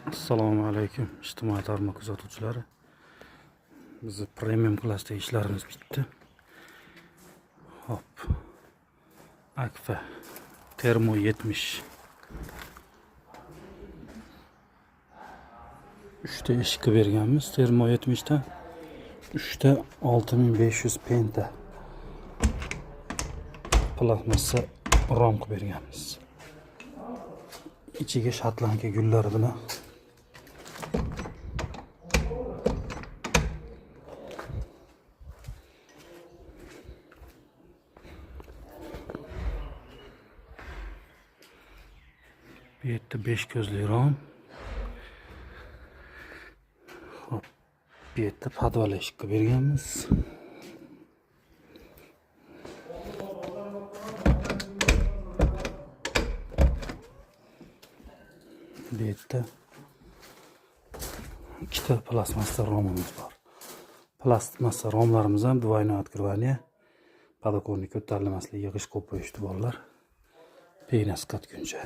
Assalomu alaykum ijtimoiy tarmoq kuzatuvchilari. Bizni premium klassda ishlarimiz bitdi. Hop. Akfa Termo 70. 3 ta eshikka berganmiz. Termo 70 ta 3 ta 6500 penta plastmassa romka berganmiz. İçiga shotlanka gullar bilan bu yerda 5 ko'zli rom. Hop, bu yerda podval eshikka berganmiz. Bu yerda ikkita plastmassa romimiz bor. Plastmassa romlarimiz ham двойное открывание. Подоконник ko'tarilmaslik, yig'ish qo'yishdi bolalar. Penas qatguncha.